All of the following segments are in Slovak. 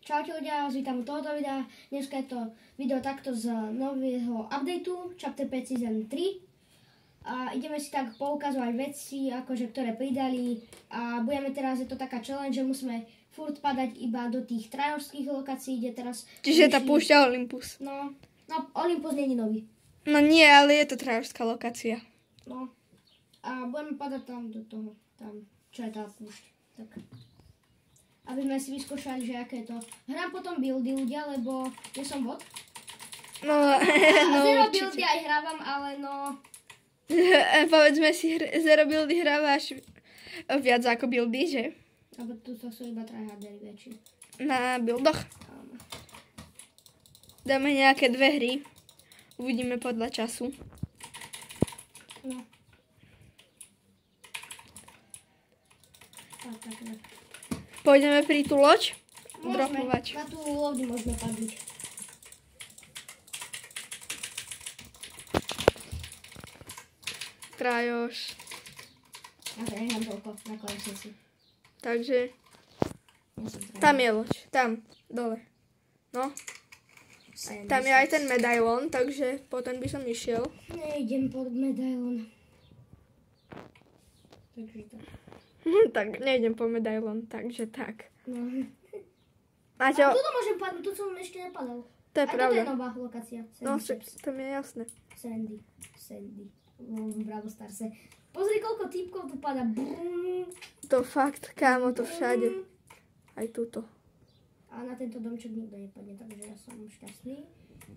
Čaute ľudia, vás vítam u tohoto videa. Dneska je to video takto z nového updateu, Chapter 5 Season 3. A ideme si tak poukazovať veci, akože ktoré pridali. A budeme teraz, je to taká challenge, že musíme furt padať iba do tých trajorských lokácií, kde teraz... Čiže tá púšťa Olympus. No, Olympus nie je nový. No nie, ale je to trajorská lokácia. No. A budeme padať tam do toho, tam, čo je tá púšť. Tak. Aby sme si vyskúšali, že aké je to. Hrám potom buildy ľudia, lebo nie som bot. No Zero určite. buildy aj hrávam, ale no... Povedzme si, zero buildy hrávaš viac ako buildy, že? Lebo tu to sú iba tryhardery väčší. Na buildoch. Dáme nejaké 2 hry. Uvidíme podľa času. No. Tak. Pôjdeme pri tú loď? Môžeme, Dropovať. na tú loď môžeme padnúť. Trajoš. Ja to nehrám toľko, nakladám si. Takže Ja som tam je loď. Tam, dole. No, tam je aj ten medailon, takže potom by som išiel. Nejdem pod medailon. Takže tak. Tak, nejdem po medailon, takže tak. No. Máte... A tuto môžem padnúť, tu som ešte nepadal. To je Aj pravda. toto je nová lokácia. No, Sandy Chips. to mi je jasné. Sandy. V Bravo Starse. Pozri, koľko typkov tu pada. To fakt, kámo, to všade. Aj túto. A na tento domček nikto nepadne, takže ja som šťastný.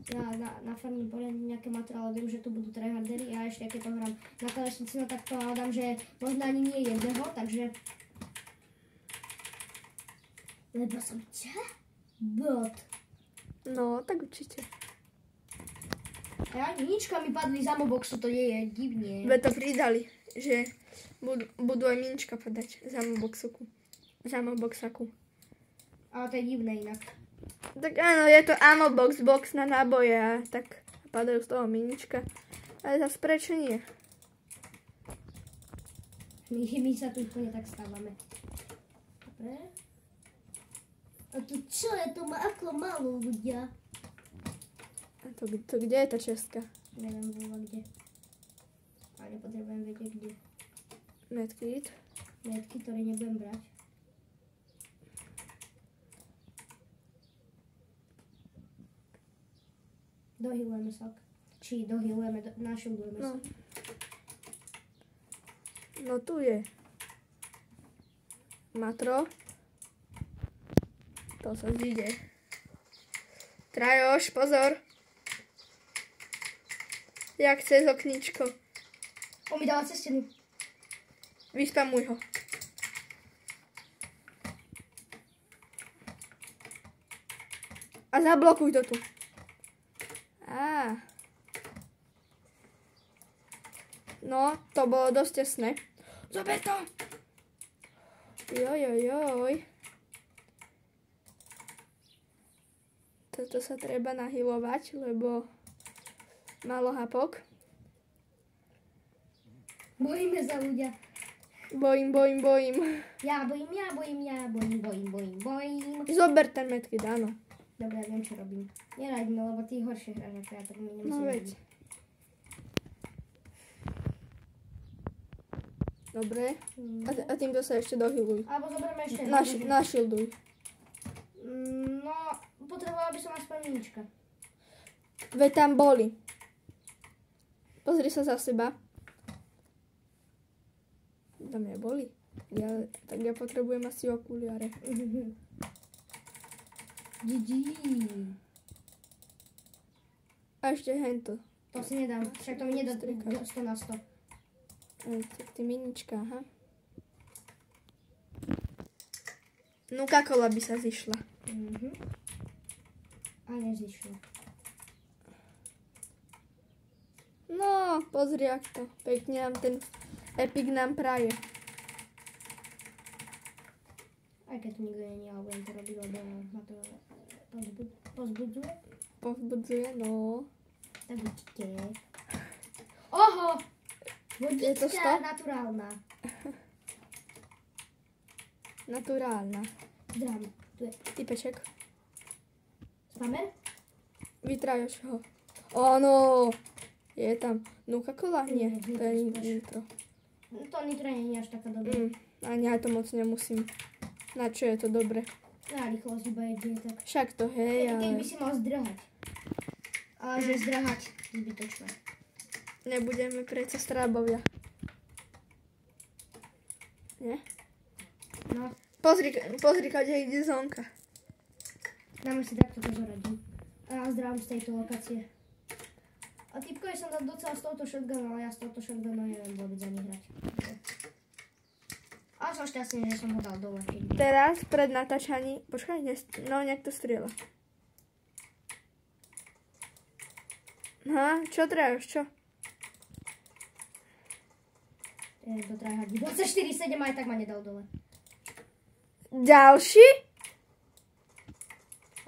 Ja na farmím poriadne nejaké materiály, viem, že tu budú tryhardery. Ja ešte, keď to hrám na klávesnici, no tak to hľadám, že možno ani nie jedného, takže... Lebo som bot. No, tak určite. A nička mi padli z amoboxu, to nie je divne. Veď to pridali, že budú aj minička padať z amoboxaku. Ale to je divné inak. Tak áno, je to amobox, box na náboje a tak padajú z toho minička. Ale zase prečo nie? My sa tu úplne tak stávame. Dobre. A tu čo je to ako malo ľudia? A to kde je tá čestka? Neviem vôľa kde. A nepotrebujem vedieť kde. Medkit. Metky, ktoré nebudem brať. Dohylujeme sa. Či dohylujeme, našildujeme sa. No tu je. Matro. To sa zíde. Trajoš, pozor. Jak cez okničko. On mi dáva cez stenu. Vyspamuj ho. A zablokuj to tu. Á. No, to bolo dosť tesné. Zober to! Joj. Toto sa treba nahylovať, lebo malo hapok. Bojíme sa ľudia. Bojím. Ja bojím. Zober ten medkit, áno. Dobre, ja viem, čo robím. Neraď mi, lebo ty horšie hráš ako ja, tak mi nemusím No veď. robiť. Dobre. A týmto sa ešte dohyluj. Alebo zoberieme ešte. Našilduj. No, potrebovala by som aspoň minička. Veď tam boli. Pozri sa za seba. Tam neboli. Tak ja potrebujem asi okuliare. GG. A ešte hento. To si nedám, však to mi nedá 100 na 100. Tak ty minička, aha. Nuka-Cola by sa zišla. A nezišlo. No, pozri, jak to. Pekne nám ten Epic nám praje. Aj keď tu nikto nie je, ale budem to robiť, lebo ma to pozbudzuje. Povzbudzuje, no. Tak určite. Oho! Je to Vodička 100? naturálna. Naturálna. Zdravím. Tu je. Typeček. Spamer? Vytrájaš ho. Áno. Je tam Nuka-Cola? Nie, Nie, to je nitro. To nitro nie je až taká dobrá. Ani ja to moc nemusím. Na čo je to dobre? Na rýchlosť iba jedine tak. Však to hej, Keď ale by si mal zdrhať. Ale že zdrhať zbytočné. nebudeme predsa strábovia. Nie? No, Pozri, kde ide zónka. dáme si takto to zoradím. A zdravím z tejto lokácie. A typkovi som dal docela z touto shotgunu, ale ja z touto shotgunu neviem vôbec ani hrať. Ale som šťastný, že som ho dal dole. Teraz pred natáčaním... Počkaj, no nejak to strieľa. Čo trájaš, čo? To treba hadiť. 24-7 aj tak ma nedal dole. Ďalší?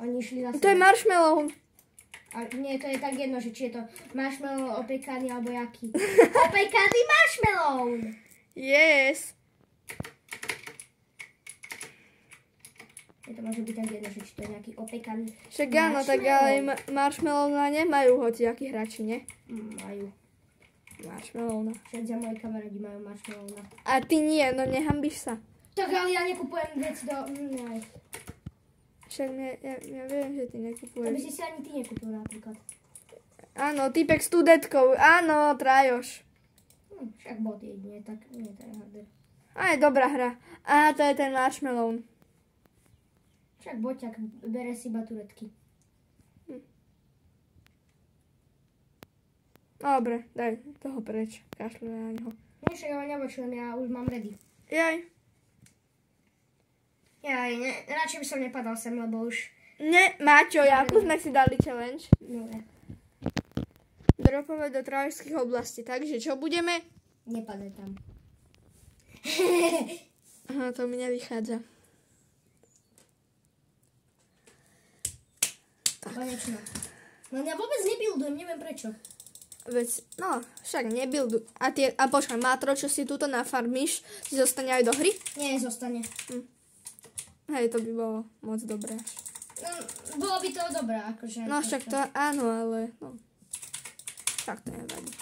Oni išli na To je marshmallow. A nie, to je tak jedno, že či je to marshmallow opekaný alebo jaký. Opekaný marshmallow! Yes. To môže byť tak jedno, že či to je nejaký opekaný Však áno, tak ale marshmallow nemajú hociakí hráči, ne? Majú. Marshmallow. Všetci moji kamarádi majú marshmallow. A ty nie, no nehambíš sa. Tak ale ja nekupujem veci do... Však ja viem, že ty To by nekupuješ. si ani ty nekúpil napríklad. Áno, typek s tudetkou. Áno, Trajoš. Však bot jedine, tak nie to je harder. Aj, dobrá hra. Á, to je ten marshmallow. Však boťak bere si iba turetky. Dobre, daj toho preč. Kašľuj na neho. Nie, však ja nevočujem, ja už mám ready. Jaj. Radšej by som nepadal sem, lebo už... Ne, Maťo, jakú sme si dali challenge? Dobre, Dropovať do trajošských oblastí. Takže čo budeme? nepadaj tam. Aha, to mi nevychádza. Konečno. No ja vôbec nebuildujem, neviem prečo. Veď, no, však nebuildu. A počkaj, Mátro, čo si tuto nafarmíš, si zostane aj do hry? Nie, zostane. Hej, to by bolo moc dobré. No, bolo by to dobré, akože. No však to áno, ale no. Však to nevadí.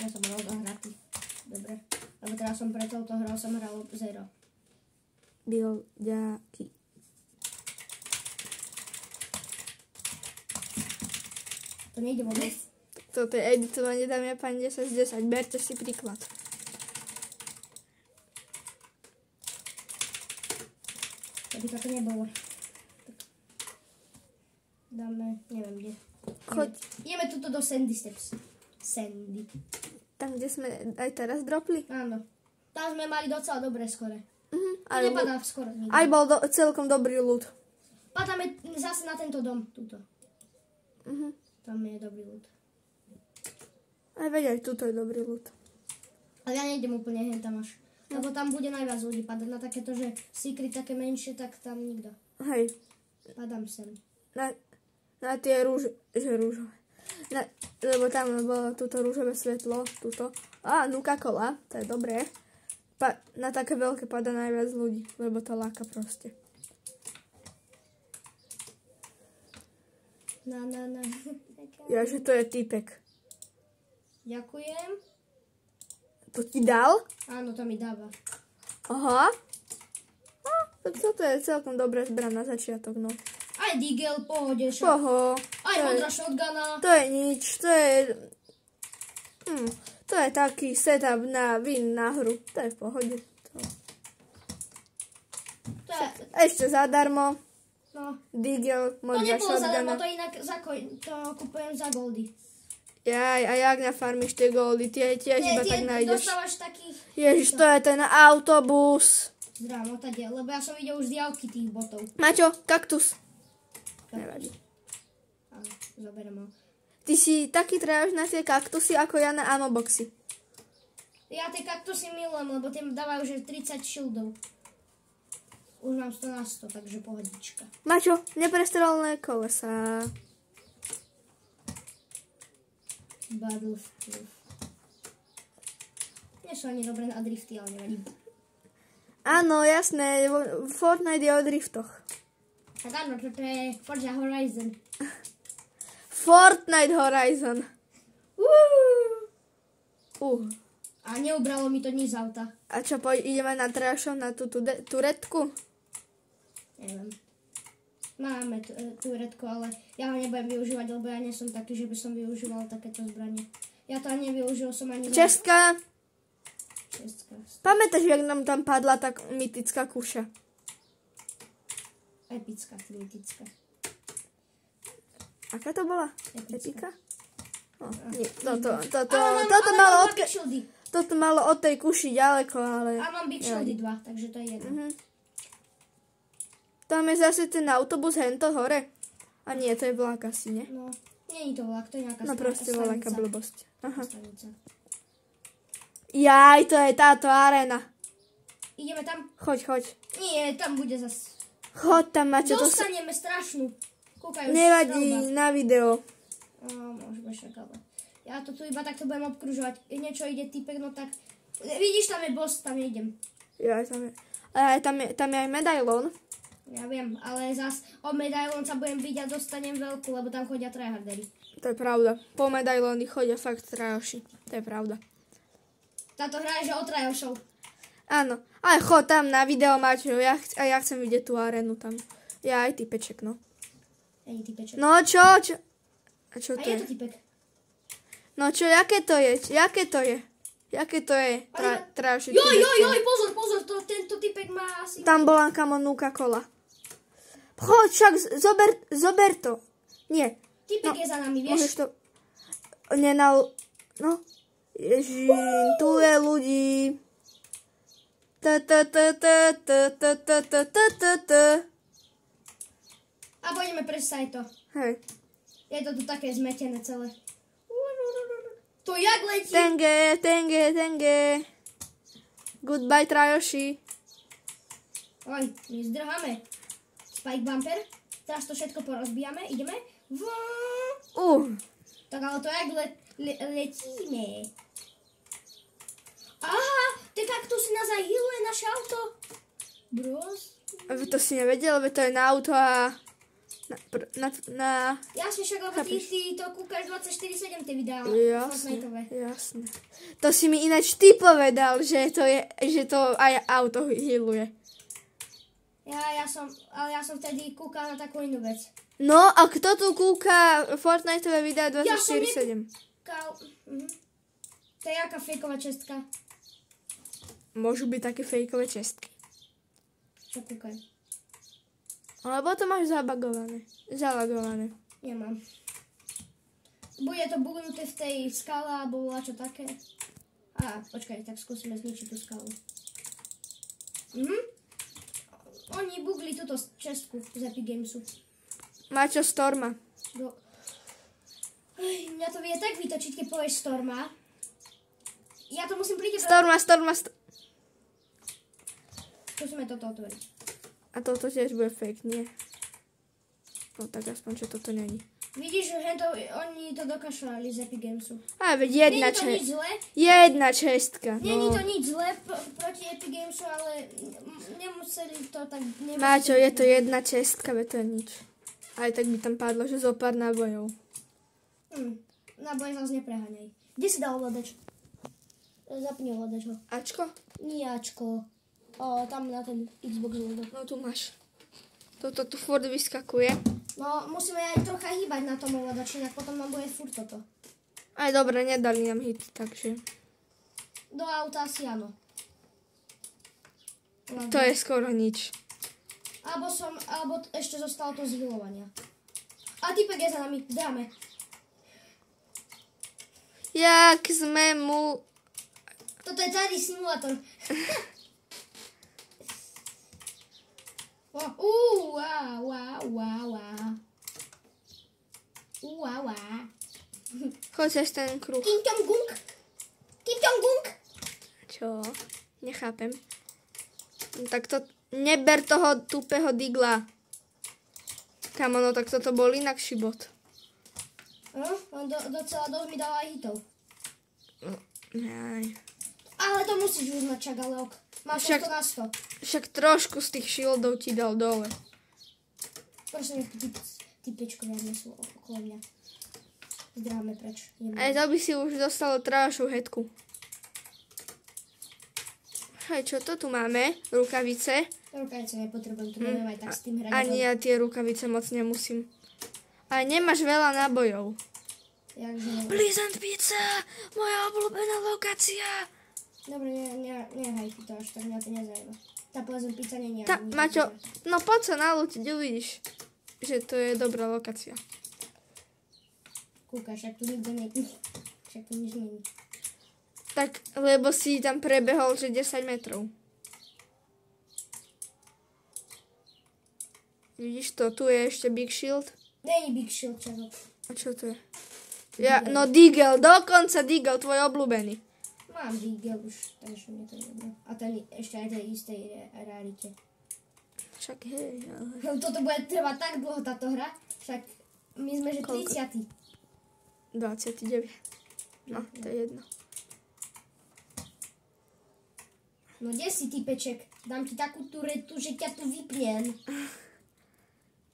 Ja som bol dohratý. Dobre. Lebo teraz som pre touto hrou som hral 0. Bilďaky. To nejde vôbec. Toto je editovanie, dámy a páni, 10 z 10. Berte si príklad. Keby toto nebolo. Dáme, neviem kde. Choď. Ideme tuto do Sandy Steps. Sandy. Tam, kde sme aj teraz dropli. Áno. Tam sme mali docela dobré skore. Aj, Nepadá skoro nikto. aj bol celkom dobrý ľud. Padáme zase na tento dom. Tuto. Tam je dobrý ľud. Aj veď, aj tuto je dobrý ľud. Ale ja nejdem úplne hen tam až. Lebo tam bude najviac ľudí padať. Na takéto, že secret také menšie, tak tam nikto. Hej. Padám sem. Na tie rúžové. Lebo tam bolo túto rúžové svetlo. Tuto. Nuka-Cola. To je dobré. Na také veľké padá najviac ľudí. Lebo to láka proste. Ja, že to je typek. Ďakujem. To ti dal? Áno, to mi dáva. Aha. Tak toto je celkom dobré zbran na začiatok, no. Aj Digel, pohode. Poho. Aj modrá shotguna. To je nič, to je... to je taký setup na win na hru. To je v pohode. To je... Ešte zadarmo. No. Digel, To modrá nebolo zadarmo, shotguna. to inak to kupujem za goldy. Jaj, a jak nafarmíš tie goldy? Tie tiež iba tak nájdeš. Dostávaš takých... Ježiš, to je ten autobus. Zdravím, otade, lebo ja som videl už z diaľky tých botov. Maťo, kaktus. Nevadí. Áno, zoberiem ho. Ty si taký trajáš na tie kaktusy ako ja na amoboxy. Ja tie kaktusy milujem, lebo tie dávajú že 30 shieldov. Už mám 100 na 100, takže pohodička. Maťo, neprestrelné kolesa. Battlefield. Nie sú ani dobré na drifty, ale nevadí. Áno, jasné, Fortnite je o driftoch. Tak áno, toto je Forza Horizon. Fortnite Horizon. A neubralo mi to nič z auta. A čo, ideme na Trashov na tú turetku? Neviem. Máme turetku, ale ja ho nebudem využívať, lebo ja nie som taký, že by som využíval takéto zbranie. Ja to ani nevyužil som ani... Česká. Česká. Pamätáš, jak nám tam padla tá mytická kuša? Epická, mytická. Aká to bola? Epická. Epika? Nie, toto malo od tej kuši ďaleko, ale... A mám Big Shieldy 2, takže to je jedno. Tam je zase ten autobus hento hore. A nie, to je vlak asi, nie? No, nie je to vlak, to je nejaká No proste voľaká blbosť. Aha. Stanica. Jaj, to je táto arena. Ideme tam? Choď. Nie, tam bude zas. Choď tam, Maťo. Dostaneme strašnú. Kúkaj, už nevadí, strelba. na video. Môžeme však, ale... Ja to tu iba takto budem obkružovať. Keď niečo ide typek, no tak... Vidíš, tam je boss, tam idem. Jaj, tam je aj medailón. Ja viem, ale zas o medailón sa budem byť a dostanem veľkú, lebo tam chodia tryhardery. To je pravda. Po medailóny chodia fakt trajoši. To je pravda. Táto hra je, že o trajošov. Áno. Ale chod tam na video, Maťo. Ja chcem vidieť tú arénu tam. Ja aj typeček, no. Ej, typeček. No čo? A čo to je? A je je? to typek. No čo, jaké to je? Jaké to je? Trajoši. Joj, pozor, tento typek má asi... Tam bola kamo Nuka-Cola. Choď, však zober to. Nie. Typek je za nami, vieš? Môžeš to... No. Ježiš, tu je ľudí. A poďme presať to. Hej. Je to tu také zmetené celé. To jak letí? Tenge. Goodbye, trajoši. Oj, my zdrháme. Spike bumper. Teraz to všetko porozbijame. Ideme. Tak ale to jak letíme. Aha, tie kaktusy nás aj healuje naše auto. Bros. To si nevedel, lebo to je na auto a... Jasne, však, lebo ty to kúkaš 24/7 tie videá. Jasne. To si mi ináč ty povedal, že to aj auto healuje. Ja som vtedy kúkal na takú inú vec. No, a kto tu kúka Fortniteové videá 24/7? Ja som nekúkal. To je jaká fejková čestka? Môžu byť také fejkové čestky. Čo kúkaj? Alebo to máš zalagované. Nemám. Bude to bugnuté v tej skale alebo čo také. Počkaj, tak skúsime zničiť tú skalu. Oni bugli túto čestku z Epic Gamesu. Maťo, Storma. Mňa to vie tak vytočiť, keď povieš Storma. Ja to musím príde... Storma. Skúsime toto otvoriť. A toto tiež bude fake, nie? No tak aspoň, čo toto není. Vidíš, že oni to dokašľali z Epic Gamesu. Veď jedna čestka. Není to nič zlé proti Epic Gamesu, ale nemuseli to tak... Máčo, je to jedna čestka, veď to je nič. Aj tak by tam padlo, že zo pár nábojov. Náboje zase nepreháňaj. Kde si dal ovládač? Zapni ovládač ho. Ačko? Nie Ačko. Tam na ten Xbox logo. No tu máš. Toto tu furt vyskakuje. No, musíme aj trocha hýbať na tom ovládači, inak potom nám bude furt toto. Aj dobre, nedali nám hit, takže... Do auta asi áno. To je skoro nič. Alebo ešte zostalo to z healovania. A typek je za nami, dáme. Jak sme mu... Toto je tady simulátor. Choď cez ten kruh. Kim Jong-gung. Čo? Nechápem. Tak to... Neber toho tupého digla. Kamo, no tak toto bol inakší bod. On docela dosť mi dal aj hitov. Aj. Ale to musíš uznať, čak, ale ok. Máš 100 na 100. Však trošku z tých shieldov ti dal dole. sa nech tí pečkovia nesú okolo mňa. Zdráme preč. Aj to by si už dostalo trvášu hetku. Hej, čo to tu máme? Rukavice. Rukavice nepotrebujem, to neviem aj tak s tým hrať. Ani ja tie rukavice moc nemusím. A nemáš veľa nábojov. Pleasant Pizza! Moja obľúbená lokácia! Dobre, nehaj ty to až tak, mňa to nezaujíma. Tá Pleasant Pizza nie je. Maťo, no poď sa nalútiť, uvidíš, že to je dobrá lokácia. Kúka, však tu nikto nie. Však tu nič nie. Tak, lebo si tam prebehol, že 10 metrov. Vidíš to, tu je ešte Big Shield. Není Big Shield, čego. A čo to je? No Deagle, dokonca Deagle, tvoj obľúbený. Mám Deagle už, takže mi to jedno. A ten ešte aj tej istej rarite. Však hej, ale... Toto bude trvať tak dlho táto hra, však my sme že 30. 29. No, to je jedno. No kde si, typeček? Dám ti takú turetu, že ťa tu vypnem.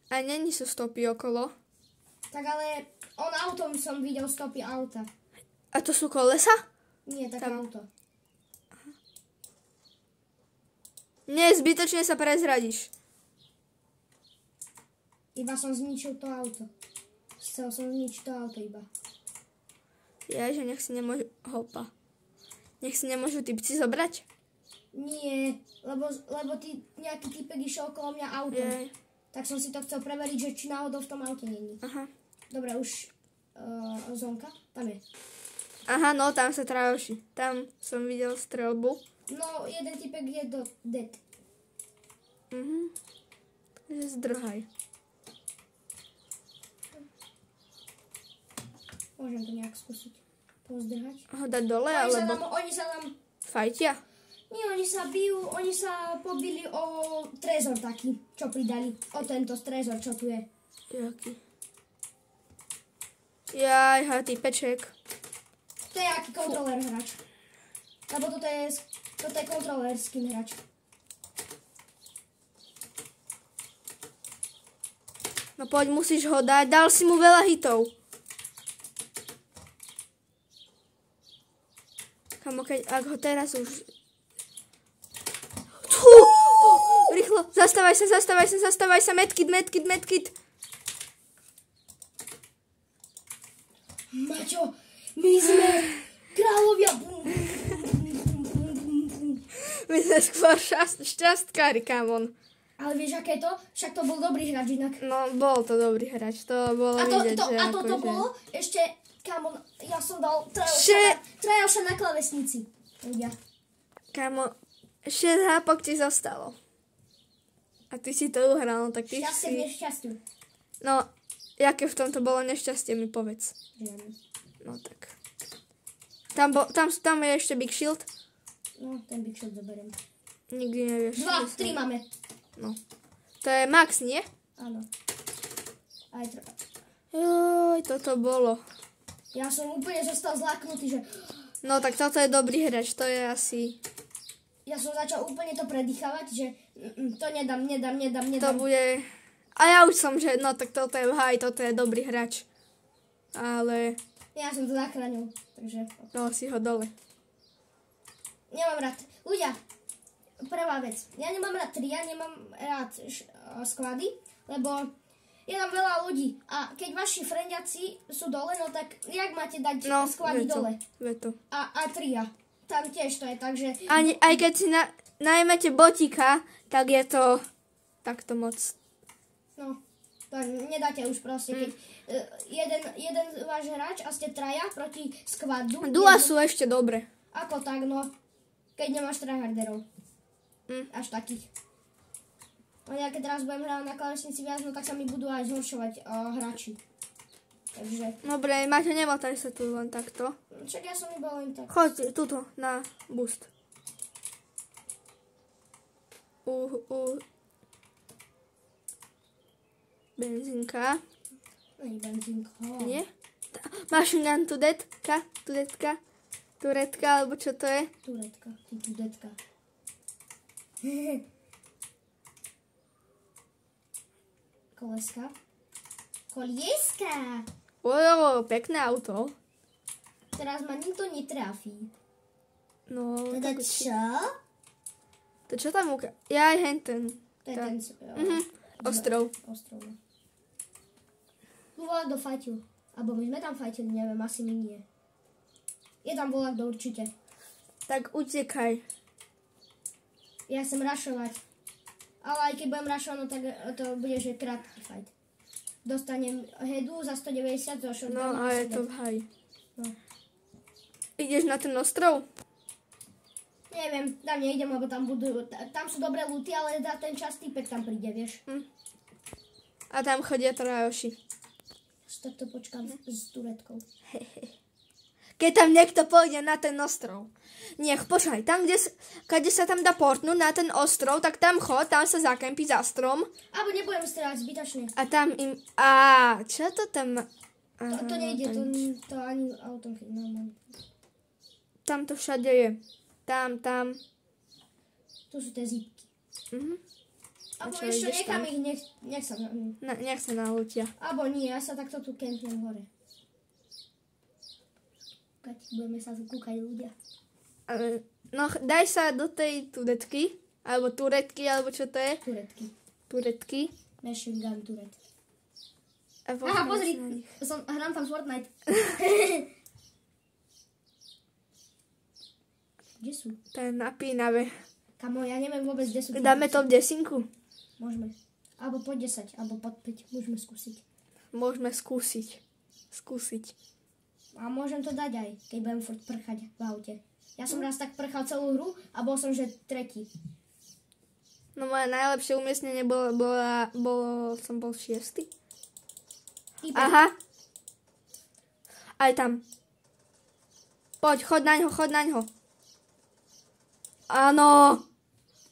A není sú stopy okolo? Tak ale autom som videl stopy auta. A to sú kolesa? Nie, tak auto. Nie, zbytočne sa prezradíš. Iba som zničil to auto. Chcel som zničiť to auto iba. Ja, že nech si nemôžu... Hopa. Nech si nemôžu tí psi zobrať? Nie, lebo nejaký typek išiel okolo mňa autom. Jej. Tak som si to chcel preveriť, že či náhodou v tom aute není. Aha. Dobre, už zónka, tam je. Aha, no tam sa trávoši. Tam som videl strelbu. No, jeden typek je dead. Zdrhaj. Môžem to nejak skúsiť pozdrhať. Ho dať dole, alebo... Oni sa tam... Fajtia? Nie, oni sa bijú, oni sa pobili o trezor taký, čo pridali. O tento trezor, čo tu je. Jaký? Jaj, typeček. To je aký kontroler hráč. Lebo toto je kontrolerský hráč. No poď, musíš ho dať. Dal si mu veľa hitov. Kamo, ak ho teraz už... Rýchlo, zastavaj sa, medkit. Maťo, my sme kráľovia. My sme skôr šťastkári, kamon. Ale vieš, aké to? Však to bol dobrý hráč inak. No, bol to dobrý hráč, to bolo vidieť, že a toto akože... bolo ešte, kamon, ja som dal trajoša na klavesnici. Ja. Kamo, 6 hápok ti zostalo. A ty si to uhral, no tak ty Šťastie v nešťastiu. No, jaké v tomto bolo nešťastie, mi povedz. Žiadne. No tak. Tam je ešte Big Shield. No, ten Big Shield zoberiem. Nikdy nevieš. 2, 3 máme. No. To je max, nie? Áno. Aj trocha. Joj, toto bolo. Ja som úplne zostal zláknutý, že... No tak toto je dobrý hráč, to je asi... Ja som začal úplne to predýchavať, že to nedám. To bude... A ja už som, že no tak toto je haj, toto je dobrý hráč. Ale... Ja som to zachránil, takže... Dal si ho dole. Nemám rád. Ľudia, prvá vec. Ja nemám rád tria, nemám rád sklady, lebo je tam veľa ľudí. A keď vaši friendiaci sú dole, no tak jak máte dať sklady dole? Veto. A tria. Tam tiež to je tak, že... Aj keď si najmete botíka, tak je to takto moc. No, to nedáte už proste. Keď jeden váš hráč a ste traja proti skvadu. Dua sú ešte dobre. Ako tak, no. Keď nemáš tryharderov. Až takých. No ja keď teraz budem hrať na klavesnici viac, no tak sa mi budú aj zhoršovať hráči. Takže... Dobre, Maťo, nemotaj sa tu len takto. Však ja som iba len tak. Choď tuto na boost. Benzínka. Nie, benzínka. Nie? Máš gun turetka, alebo čo to je? Turetka. koleska. Kolieska! Pekné auto. Teraz ma nikto netrafí. No, Teda tak čo? to čo tam Ja aj henten. To je Tak. ten Ostrov. Ostrov. Volák do fajtil. Alebo my sme tam fajtili, neviem, asi my nie. Je tam volák do určite. Tak utekaj. Ja chcem rašovať. Ale aj keď budem rašovať, no tak to bude, že krátky fight. Dostanem headu za 190 zo shotgunu. No a je to v haji. No. Ideš na ten ostrov? Neviem, tam nejdem, lebo tam tam sú dobré lúty, ale za ten čas týpek tam príde, vieš. A tam chodia trajoši. Tak to počkám s Turetkou. Keď tam niekto pôjde na ten ostrov. Nech, počkaj, tam, kde sa tam dá portnúť na ten ostrov, tak tam chod, tam sa zakempí za strom. Alebo nebudem strieľať zbytočne. A tam im... čo to tam... To nejde, to ani autom, keď mám. Tam to všade je. Tam. Tu sú tie zípky. Alebo čo, ešte ideš nechám tam? ich, nech sa... Nech sa nalútia. Alebo nie, ja sa takto tu kempnem hore. Budeme sa kúkať ľudia. No, daj sa do tej turetky. Alebo turetky, alebo čo to je? Turetky. Machine gun turet. A Aha, pozri, hrám tam Fortnite. Kde sú? To je napínavé. Kamo, ja neviem vôbec, kde sú. Dáme to v desinku? Môžeme. Alebo pod 10, alebo pod 5. Môžeme skúsiť. Môžeme skúsiť. A môžem to dať aj, keď budem furt prchať v aute. Ja som raz tak prchal celú hru a bol som, že tretí. No moje najlepšie umiestnenie som bol 6. Aha. Aj tam. Poď na ňo. Áno.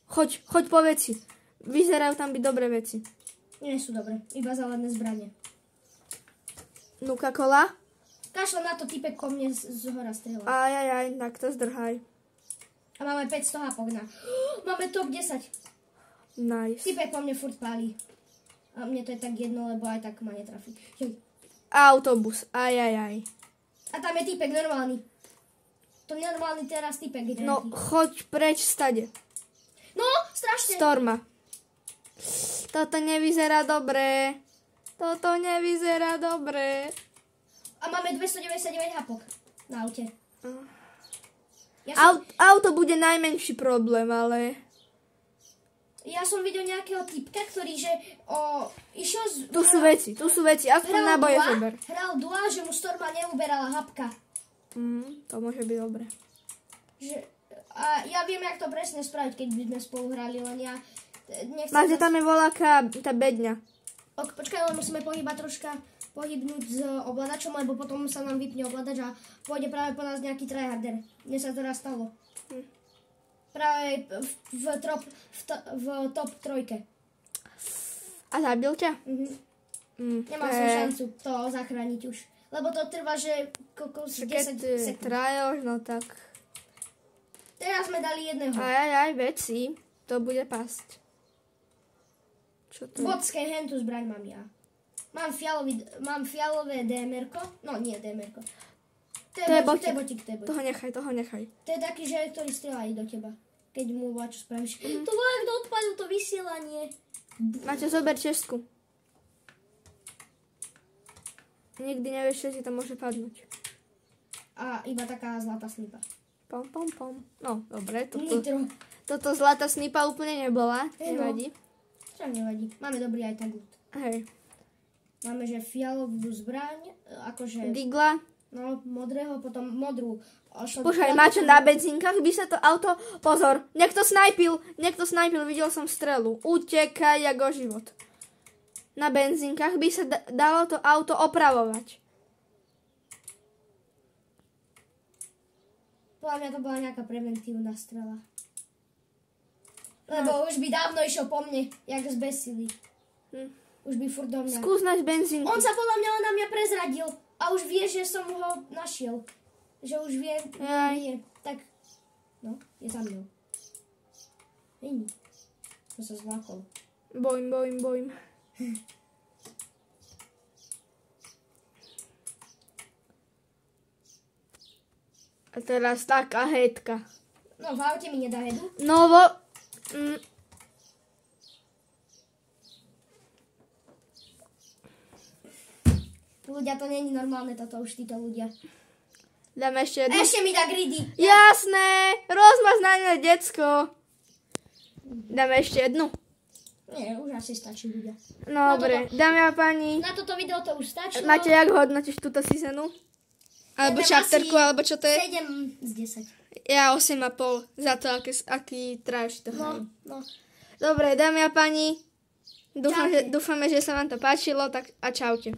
Choď po veci. Vyzerajú tam byť dobré veci. Nie sú dobré, iba záladné zbranie. Nuka-Cola? Kašľam na to, typek ko mne z hora strieľa. Ajajaj, tak to zdrhaj. A máme 500 hapok na. Máme top 10. Nice. Typek po mne furt pálí. A mne to je tak jedno, lebo aj tak ma netrafí. Autobus, ajajaj. A tam je typek normálny. To normálny teraz typek je No, nejaký. choď preč stade. No, strašne. Storma. Toto nevyzerá dobre. A máme 299 hapok na aute. Auto bude najmenší problém, ale... Ja som videl nejakého typka, ktorý že išiel z... Tu sú veci, aspoň náboje zober. Hral dua, že mu Storma neuberala hapka. To môže byť dobre. A ja viem, jak to presne spraviť, keď by sme spolu hrali, len ja... Máte tam je voľaká tá bedňa. Počkaj, len musíme pohybnúť s ovládačom, lebo potom sa nám vypne ovládač a pôjde práve po nás nejaký tryharder. Mne sa to raz stalo. Práve v top 3. A zabil ťa? Nemal som šancu to zachrániť už. Lebo to trvá, že 10 sekúnd. Trajoš, no tak. Teraz sme dali jedného. Aj, veci. To bude pasť. Čo to je? Vodské hentu zbraň mám ja. Mám fialové DMR-ko. No, nie DMR-ko. To je botík. Toho nechaj. To je taký, že ktorý strieľa do teba. Keď mu čo spravíš. To volá, kto odpadil to vysielanie. Máte, zober čestku. Nikdy nevieš, čo ti tam môže padnúť. A iba taká zlatá snipa. Pom. No, dobre. Nitro. Toto zlatá snipa úplne nebola. Nevadí. Čo nevadí. Máme dobrý aj tak ľud. Hej. Máme, že fialovú zbraň, akože... Digla. No, modrého, potom modrú. Počkaj, Mačo, na benzínkach by sa to auto... Pozor, niekto snajpil, videl som strelu. Utekaj jak o život. Na benzínkach by sa dalo to auto opravovať. Podľa mňa to bola nejaká preventívna strela. Lebo už by dávno išiel po mne, jak zbesili. Už by furt do mňa. Skús nájsť benzínku. On sa podľa mňa na mňa prezradil. A už vie, že som ho našiel. Že už vie, nie. Tak, no, je za mnou. Není. To sa zlákol. Bojím. teraz taká hetka. No, v aute mi nedá hedu. No, Ľudia, to nie je normálne toto už, títo ľudia. dáme ešte jednu. Ešte mi dá greedy. Jasné, rozmaznané decko. Dáme ešte jednu. Nie, už asi stačí ľudia. Dobre, dámy a páni. Na toto video to už stačilo. Máte, jak hodnotíš túto seasonu? Alebo Ja dám chapterku, asi alebo čo to je? 7 z 10. Ja 8,5 za to, aký tráš to. No. Dobre, dámy a páni. Čaute. Dúfame, že sa vám to páčilo, tak a čaute.